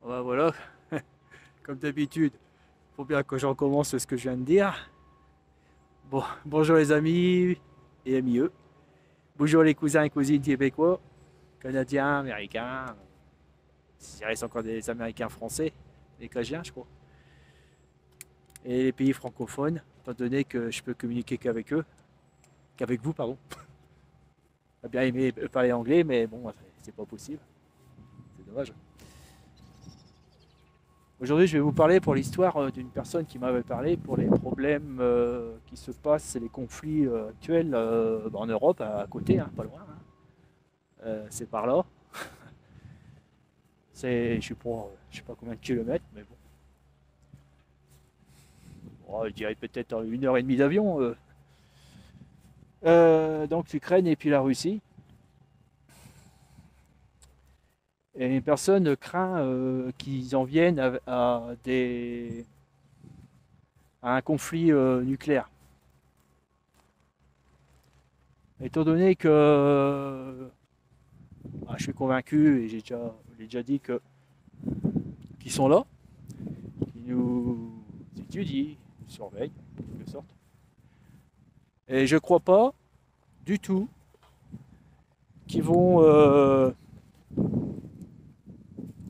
Ouais, voilà, comme d'habitude, faut bien que j'en commence ce que je viens de dire. Bon, bonjour les amis et amis. Bonjour les cousins et cousines québécois, canadiens, américains. Il reste encore des américains français, des cajuns, je crois. Et les pays francophones, étant donné que je peux communiquer qu'avec eux, qu'avec vous, pardon. J'ai bien aimé parler anglais, mais bon, c'est pas possible. C'est dommage. Aujourd'hui, je vais vous parler pour l'histoire d'une personne qui m'avait parlé pour les problèmes qui se passent, les conflits actuels en Europe, à côté, hein, pas loin. Hein. C'est par là. Je sais pas combien de kilomètres, mais bon. Oh, je dirais peut-être 1 heure et demie d'avion. Donc l'Ukraine et puis la Russie. Et une personne craint qu'ils en viennent à un conflit nucléaire. Étant donné que je suis convaincu et j'ai déjà dit qu'ils sont là, qu'ils nous étudient, nous surveillent, en quelque sorte. Et je ne crois pas du tout qu'ils vont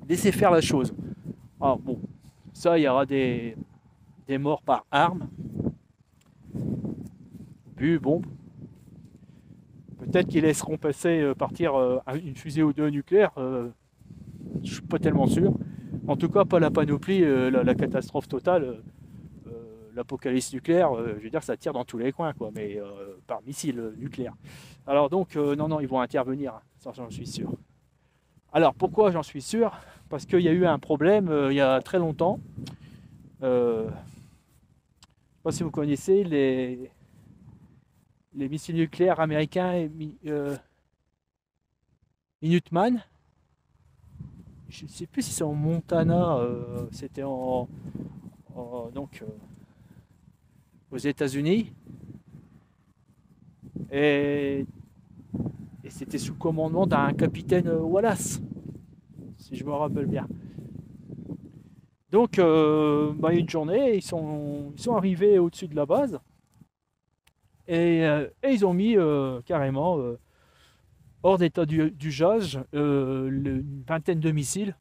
laisser faire la chose. Alors bon, ça, il y aura des morts par arme, puis bon, peut-être qu'ils laisseront partir une fusée ou deux nucléaires, je suis pas tellement sûr. En tout cas, pas la panoplie, la catastrophe totale, l'apocalypse nucléaire, je veux dire, ça tire dans tous les coins, quoi, mais par missile nucléaire. Alors donc, non, non, ils vont intervenir, ça j'en suis sûr. Alors pourquoi j'en suis sûr? Parce qu'il y a eu un problème il y a très longtemps. Je ne sais pas si vous connaissez les missiles nucléaires américains et Minuteman. Je ne sais plus si c'est en Montana, c'était donc aux États-Unis. Et, et c'était sous commandement d'un capitaine Wallace, si je me rappelle bien. Donc, une journée, ils sont arrivés au-dessus de la base et ils ont mis carrément hors d'état d'usage une vingtaine de missiles,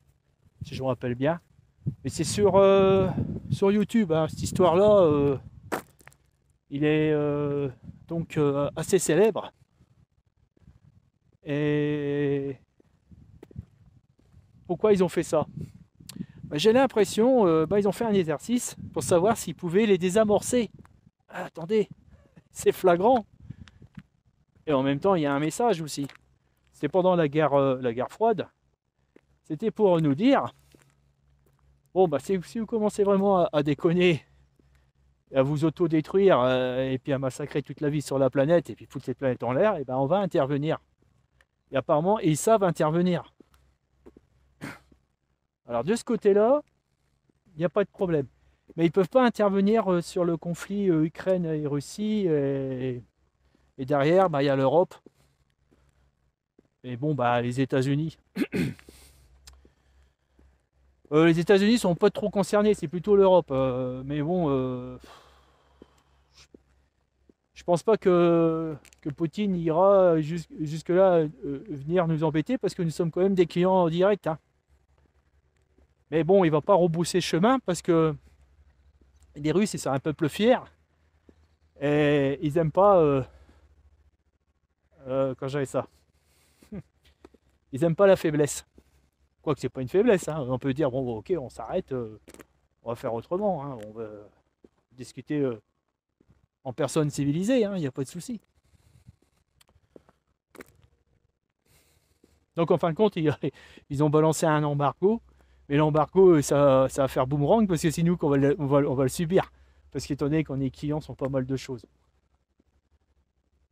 si je me rappelle bien. Mais c'est sur YouTube, hein, cette histoire-là, il est donc assez célèbre. Et pourquoi ils ont fait ça? J'ai l'impression ils ont fait un exercice pour savoir s'ils pouvaient les désamorcer. Ah, attendez, c'est flagrant. Et en même temps, il y a un message aussi. C'était pendant la guerre froide. C'était pour nous dire, bon, si vous commencez vraiment à déconner, à vous autodétruire et puis à massacrer toute la vie sur la planète et puis foutre cette planète en l'air, et ben on va intervenir. Et apparemment, ils savent intervenir. Alors de ce côté-là, il n'y a pas de problème. Mais ils ne peuvent pas intervenir sur le conflit Ukraine et Russie. Et derrière, il y a l'Europe. Et bon, les États-Unis. Les États-Unis ne sont pas trop concernés, c'est plutôt l'Europe. Mais bon, je pense pas que Poutine ira jusque-là venir nous embêter parce que nous sommes quand même des clients en direct. Hein. Mais bon, il ne va pas rebousser chemin parce que les Russes, c'est un peuple fier. Et ils n'aiment pas quand j'avais ça. Ils n'aiment pas la faiblesse. Quoique c'est pas une faiblesse, hein. On peut dire bon ok on s'arrête, on va faire autrement, hein. On va discuter en personne civilisée, il n'y a pas de souci. Donc en fin de compte, ils ont balancé un embargo, mais l'embargo ça va faire boomerang parce que c'est nous qu'on va le subir. Parce qu'étant donné qu'on est clients sur pas mal de choses.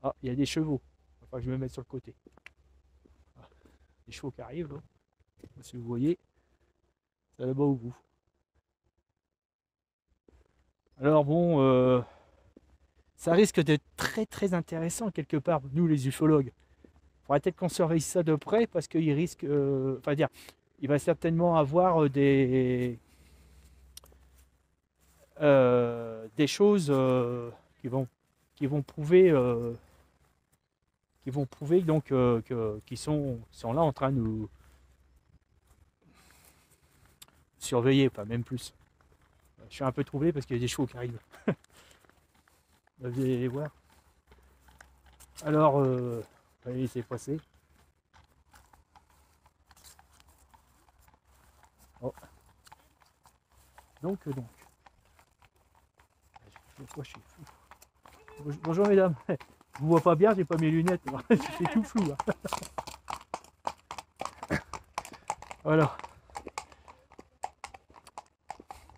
Ah, il y a des chevaux. Il va que je me mette sur le côté. Ah, des chevaux qui arrivent là. Si vous voyez, ça va au bout. Alors bon, ça risque d'être très très intéressant quelque part, nous les ufologues. Il faudrait peut-être qu'on surveille ça de près parce qu'il risque, il va certainement avoir des choses qui vont prouver donc qui sont là en train de nous surveiller, pas même plus. Je suis un peu troublé parce qu'il y a des chevaux qui arrivent. Vous allez voir. Alors, on va les laisser passer. Oh. Donc. Je suis fou. Bonjour mesdames. Je vous vois pas bien, j'ai pas mes lunettes. C'est tout flou là. Voilà.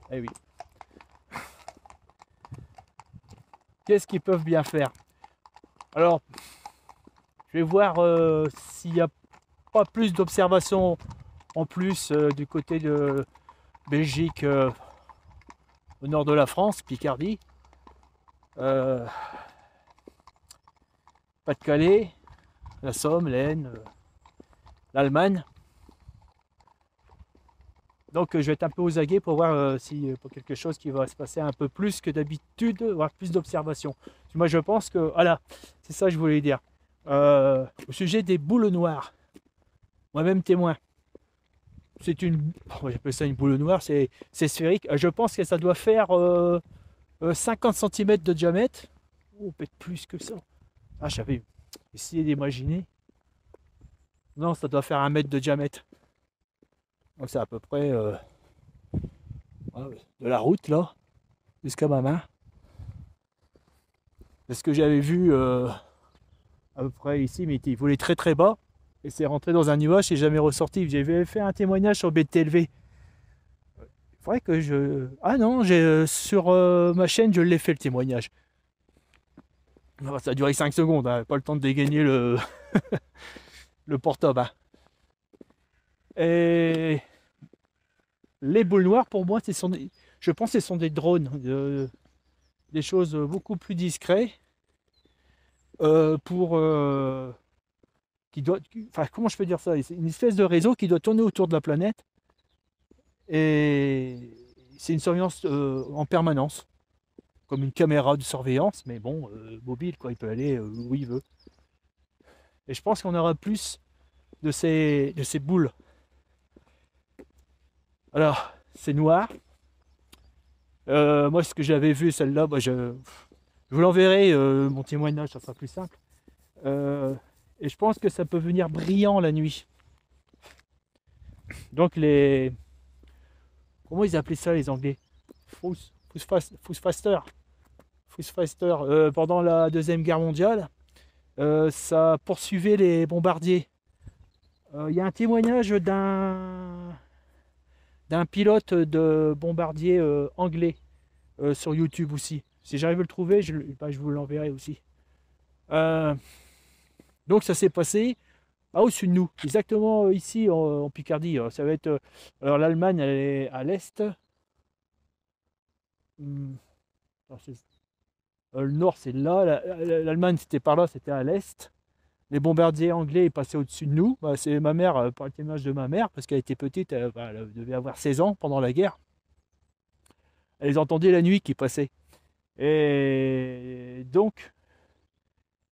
Eh oui. Qu'est-ce qu'ils peuvent bien faire? Alors, je vais voir s'il n'y a pas plus d'observations en plus du côté de Belgique, au nord de la France, Picardie, Pas-de-Calais, la Somme, l'Aisne, l'Allemagne. Donc je vais être un peu aux aguets pour voir si pour quelque chose qui va se passer un peu plus que d'habitude, voire plus d'observations. Moi je pense que, voilà, c'est ça que je voulais dire. Au sujet des boules noires, moi-même témoin, c'est une, j'appelle ça une boule noire, c'est sphérique. Je pense que ça doit faire 50 cm de diamètre, ou peut-être plus que ça. Ah, j'avais essayé d'imaginer. Non, ça doit faire 1 mètre de diamètre. Donc c'est à peu près de la route là jusqu'à ma main. C'est ce que j'avais vu à peu près ici, mais il volait très très bas et c'est rentré dans un nuage et jamais ressorti. J'avais fait un témoignage sur BTLV. Il faudrait que je... Ah non, sur ma chaîne je l'ai fait le témoignage. Ça a duré 5 secondes, hein, pas le temps de dégainer le, le portable. Hein. Et les boules noires, pour moi, je pense que ce sont des drones, des choses beaucoup plus discrètes enfin, comment je peux dire ça? C'est une espèce de réseau qui doit tourner autour de la planète et c'est une surveillance en permanence, comme une caméra de surveillance, mais bon, mobile, quoi. Il peut aller où il veut. Et je pense qu'on aura plus de ces boules. Alors, c'est noir. Moi, ce que j'avais vu, celle-là, je vous l'enverrai, mon témoignage, ça sera plus simple. Et je pense que ça peut venir brillant la nuit. Donc comment ils appelaient ça les Anglais? Fußfaster. Pendant la Deuxième Guerre mondiale, ça poursuivait les bombardiers. Il y a un témoignage d'un pilote de bombardier anglais sur YouTube aussi. Si j'arrive à le trouver, je vous l'enverrai aussi. Donc ça s'est passé au-dessus de nous, exactement ici en Picardie. Ça va être... alors l'Allemagne, elle est à l'est. Le nord, c'est là. L'Allemagne, c'était par là, c'était à l'est. Les bombardiers anglais passaient au-dessus de nous. C'est ma mère, par le témoignage de ma mère, parce qu'elle était petite, elle devait avoir 16 ans pendant la guerre. Elle les entendait la nuit qui passaient. Et donc,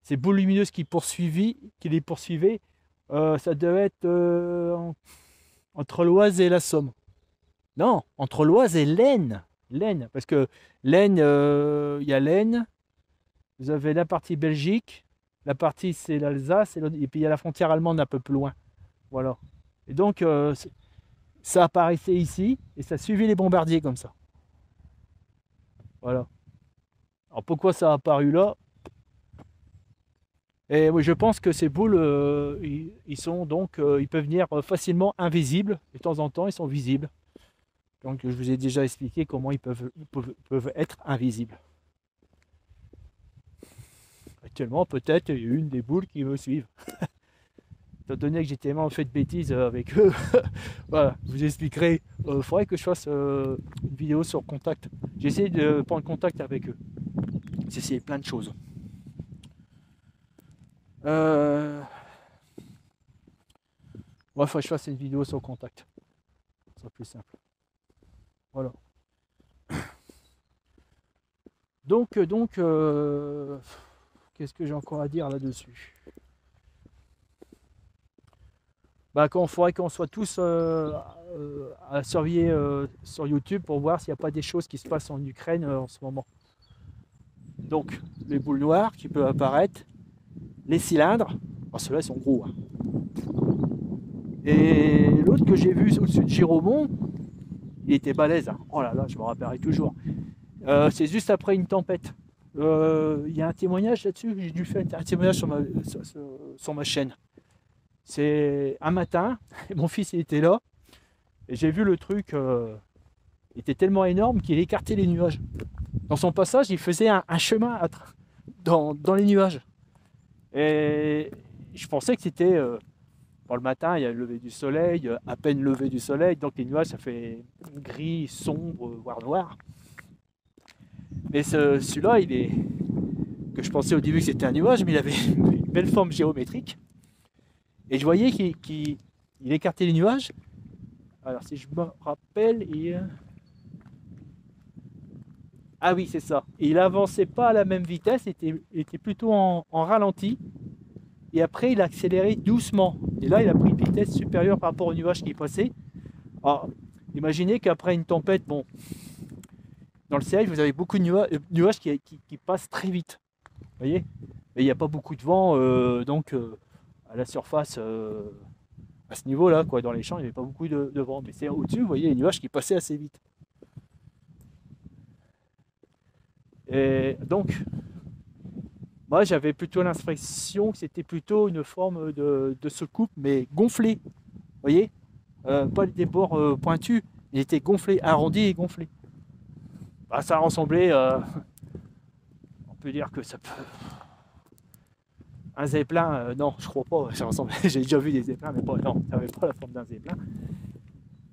ces boules lumineuses qui les poursuivaient, ça devait être entre l'Oise et la Somme. Non, entre l'Oise et l'Aisne. L'Aisne, parce que l'Aisne, il y a l'Aisne, vous avez la partie Belgique, la partie c'est l'Alsace, et puis il y a la frontière allemande un peu plus loin. Voilà. Et donc, ça apparaissait ici, et ça suivait les bombardiers comme ça. Voilà. Alors pourquoi ça a apparu là? Et oui, je pense que ces boules, ils sont donc, ils peuvent venir facilement invisibles. De temps en temps, ils sont visibles. Donc, je vous ai déjà expliqué comment ils peuvent être invisibles. Actuellement, peut-être, il y a une des boules qui me suivent. Étant donné que j'ai tellement fait de bêtises avec eux, voilà, je vous expliquerai. Il faudrait que je fasse une vidéo sur contact. J'ai essayé de prendre contact avec eux. J'ai essayé plein de choses. Il faudrait que je fasse une vidéo sur contact. sera plus simple. Voilà. Donc qu'est-ce que j'ai encore à dire là-dessus? Bah, il faudrait qu'on soit tous à surveiller sur YouTube pour voir s'il n'y a pas des choses qui se passent en Ukraine en ce moment. Donc, les boules noires qui peuvent apparaître, les cylindres, oh, ceux-là ils sont gros. Hein. Et l'autre que j'ai vu au-dessus de Giromont, il était balèze. Hein. Oh là là, je me rappellerai toujours. C'est juste après une tempête. Il y a un témoignage là-dessus, j'ai dû faire un témoignage sur ma chaîne. C'est un matin, mon fils il était là, et j'ai vu le truc, il était tellement énorme qu'il écartait les nuages. Dans son passage, il faisait un chemin dans les nuages. Et je pensais que c'était, le matin, il y a le lever du soleil, à peine levé du soleil, donc les nuages ça fait gris, sombre, voire noir. Mais celui-là, que je pensais au début que c'était un nuage, mais il avait une belle forme géométrique. Et je voyais qu'il écartait les nuages. Alors si je me rappelle, ah oui, c'est ça. Il avançait pas à la même vitesse, il était plutôt en ralenti. Et après, il a accéléré doucement. Et là, il a pris une vitesse supérieure par rapport aux nuages qui passaient. Alors, imaginez qu'après une tempête, bon, dans le ciel, vous avez beaucoup de nuages qui passent très vite. Vous voyez? Mais il n'y a pas beaucoup de vent, donc à la surface, à ce niveau-là, quoi, dans les champs, il n'y avait pas beaucoup de vent. Mais c'est au-dessus, vous voyez, les nuages qui passaient assez vite. Et donc, moi, j'avais plutôt l'impression que c'était plutôt une forme de soucoupe, mais gonflée. Vous voyez? Pas des bords pointus, il était gonflé, arrondi et gonflé. Bah, ça ressemblait, on peut dire que ça peut... Un zeppelin, non, je crois pas, ça ressemblait, j'ai déjà vu des zeppelins, mais pas, non, ça n'avait pas la forme d'un zeppelin.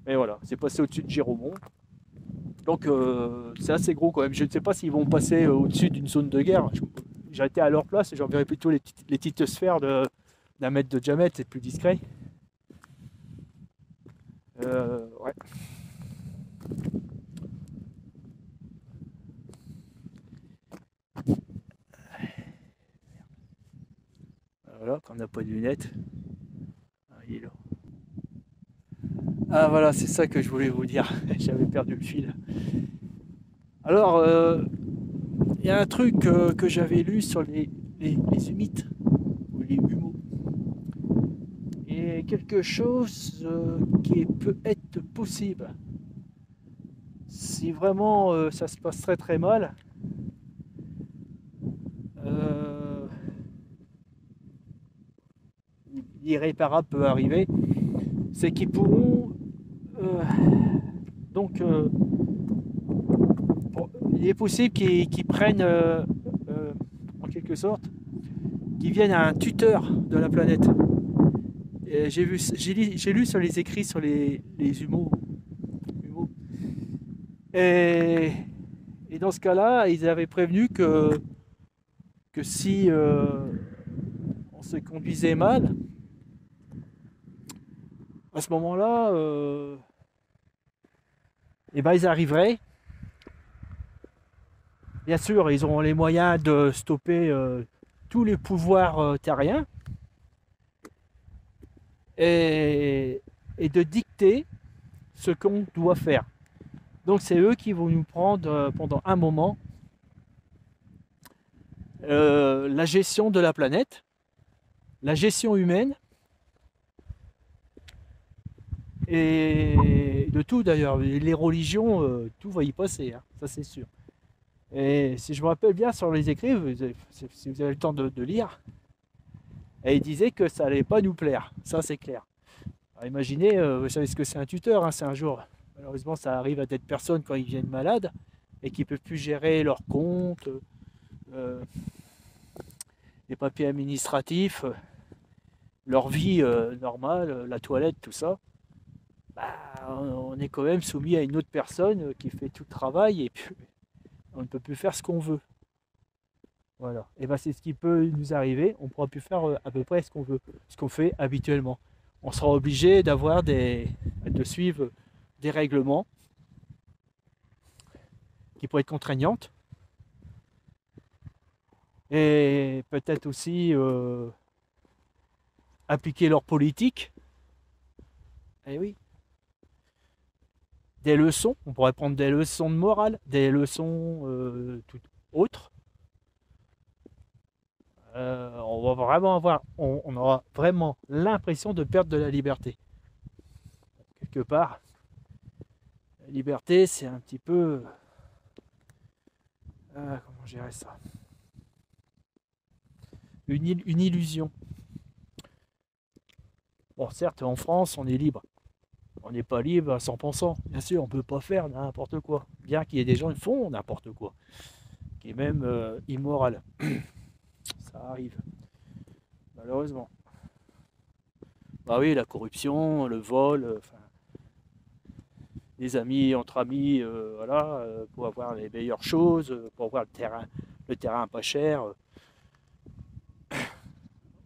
Mais voilà, c'est passé au-dessus de Giromont. Donc c'est assez gros quand même. Je ne sais pas s'ils vont passer au-dessus d'une zone de guerre. J'ai été à leur place et j'enverrai plutôt les petites sphères d'un mètre de diamètre, c'est plus discret. Ouais. Voilà, quand on n'a pas de lunettes. Ah, il est là. Ah voilà, c'est ça que je voulais vous dire. J'avais perdu le fil. Alors, il y a un truc que j'avais lu sur les humites, ou les humeaux. Et quelque chose qui peut être possible. Si vraiment ça se passe très très mal, l'irréparable peut arriver, c'est qu'ils pourront donc il est possible qu'ils prennent en quelque sorte, qu'ils viennent à un tuteur de la planète. J'ai lu sur les écrits sur les humeaux. Et dans ce cas-là, ils avaient prévenu que si on se conduisait mal, à ce moment-là, eh ben, ils arriveraient. Bien sûr, ils auront les moyens de stopper tous les pouvoirs terriens et de dicter ce qu'on doit faire. Donc c'est eux qui vont nous prendre pendant un moment la gestion de la planète, la gestion humaine et de tout d'ailleurs. Les religions, tout va y passer, hein, ça c'est sûr. Et si je me rappelle bien sur les écrits, si vous avez le temps de lire, et il disait que ça allait pas nous plaire, ça c'est clair. Alors imaginez, vous savez ce que c'est un tuteur, hein, c'est un jour, malheureusement ça arrive à des personnes quand ils viennent malades et qui ne peuvent plus gérer leurs comptes, les papiers administratifs, leur vie normale, la toilette, tout ça. Bah, on est quand même soumis à une autre personne qui fait tout le travail et puis on ne peut plus faire ce qu'on veut. Voilà. Et ben c'est ce qui peut nous arriver. On ne pourra plus faire à peu près ce qu'on veut, ce qu'on fait habituellement. On sera obligé de suivre des règlements qui pourraient être contraignantes. Et peut-être aussi appliquer leur politique. Eh oui. Des leçons, on pourrait prendre des leçons de morale, des leçons tout autres. On va vraiment avoir, on aura vraiment l'impression de perdre de la liberté. Quelque part, la liberté, c'est un petit peu, comment je dirais ça, une illusion. Bon, certes, en France, on est libre. On n'est pas libre à 100%. Bien sûr, on ne peut pas faire n'importe quoi. Bien qu'il y ait des gens qui font n'importe quoi, qui est même immoral. Ça arrive, malheureusement. Bah oui, la corruption, le vol, les amis entre amis, voilà, pour avoir les meilleures choses, pour avoir le terrain pas cher.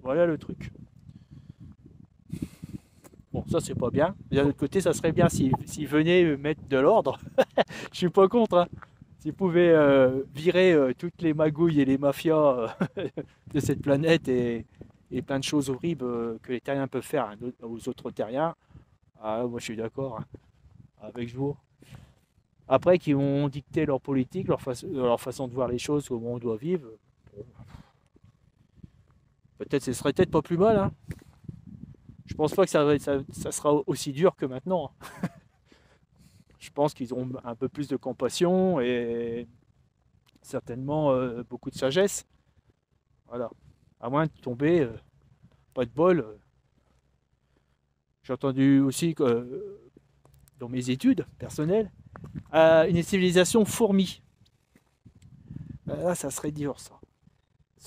Voilà le truc. Bon, ça c'est pas bien. Mais d'un autre côté, ça serait bien s'ils venaient mettre de l'ordre. Je suis pas contre. Hein. S'ils pouvaient virer toutes les magouilles et les mafias de cette planète et plein de choses horribles que les terriens peuvent faire aux autres terriens, ah, moi je suis d'accord hein, avec vous. Après, qui ont dicté leur politique, leur façon de voir les choses, comment on doit vivre, bon, peut-être ce serait peut-être pas plus mal. Hein. Je pense pas que ça sera aussi dur que maintenant. Hein. Je pense qu'ils auront un peu plus de compassion et certainement beaucoup de sagesse. Voilà. À moins de tomber, pas de bol. J'ai entendu aussi que dans mes études personnelles, une civilisation fourmi. Là, ça serait dur ça.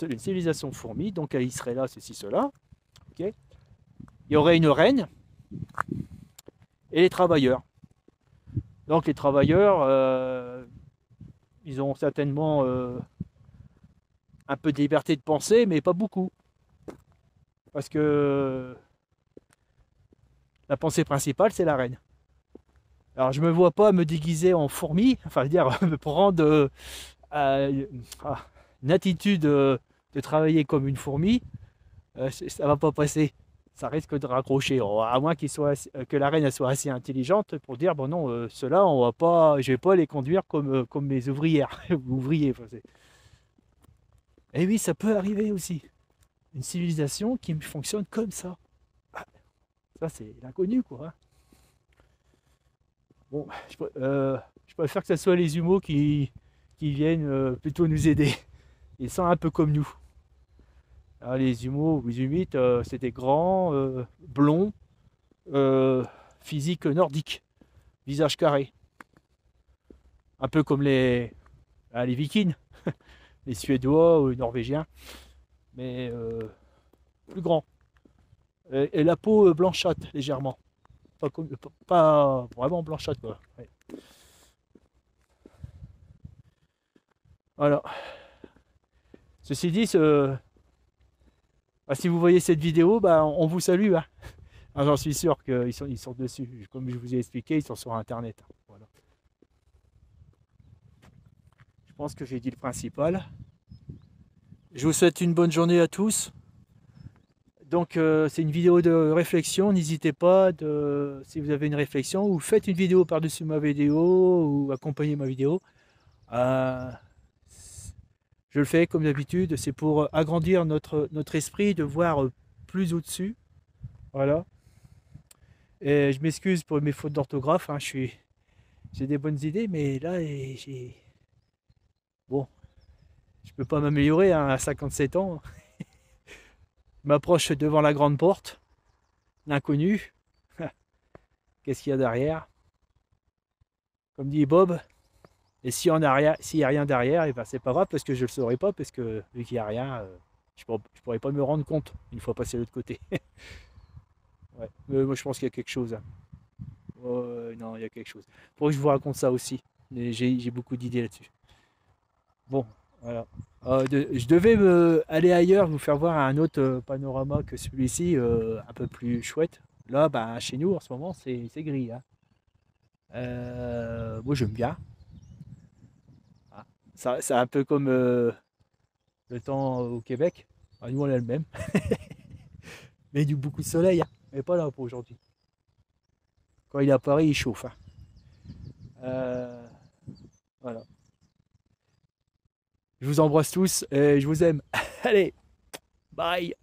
Une civilisation fourmi, donc il serait là, ceci, cela. Okay. Il y aurait une reine et les travailleurs. Donc les travailleurs, ils ont certainement un peu de liberté de penser, mais pas beaucoup. Parce que la pensée principale, c'est la reine. Alors je ne me vois pas me déguiser en fourmi, enfin dire me prendre une attitude de travailler comme une fourmi, ça ne va pas passer. Ça risque de raccrocher, à moins que la reine elle soit assez intelligente pour dire bon non, ceux-là, je ne vais pas les conduire comme mes ouvrières, ouvriers. Et oui, ça peut arriver aussi. Une civilisation qui fonctionne comme ça. Ça, c'est l'inconnu, quoi. Hein. Bon, je préfère que ce soit les humains qui viennent plutôt nous aider. Ils sont un peu comme nous. Alors, les humains ou les humites, c'est des grands, blonds, physique nordique, visage carré. Un peu comme les Vikings, les Suédois ou les Norvégiens, mais plus grands. Et la peau blanchâtre légèrement. Pas vraiment blanchâtre quoi. Ouais. Voilà. Ceci dit, si vous voyez cette vidéo, on vous salue. Hein. J'en suis sûr qu'ils sont dessus. Comme je vous ai expliqué, ils sont sur Internet. Voilà. Je pense que j'ai dit le principal. Je vous souhaite une bonne journée à tous. Donc c'est une vidéo de réflexion, n'hésitez pas, si vous avez une réflexion, ou faites une vidéo par-dessus ma vidéo, ou accompagnez ma vidéo. Je le fais comme d'habitude, c'est pour agrandir notre esprit, de voir plus au-dessus. Voilà. Et je m'excuse pour mes fautes d'orthographe, hein, j'ai des bonnes idées, mais là, bon, je peux pas m'améliorer hein, à 57 ans. Je m'approche devant la grande porte, l'inconnu. Qu'est-ce qu'il y a derrière? Comme dit Bob, et s'il n'y a rien derrière, et ben c'est pas grave parce que je le saurai pas, parce que vu qu'il n'y a rien, je pourrais pas me rendre compte une fois passé de l'autre côté. Ouais. Moi je pense qu'il y a quelque chose. Hein. Non, il y a quelque chose. Pour que je vous raconte ça aussi. J'ai beaucoup d'idées là-dessus. Bon, voilà. Je devais aller ailleurs, vous faire voir un autre panorama que celui-ci, un peu plus chouette. Là, chez nous, en ce moment, c'est gris. Hein. Moi j'aime bien. Ah, ça, c'est un peu comme le temps au Québec. Ah, nous on a le même. Mais du beaucoup de soleil, hein. Mais pas là pour aujourd'hui. Quand il est à Paris, il chauffe, hein. Euh, voilà. Je vous embrasse tous et je vous aime. Allez, bye.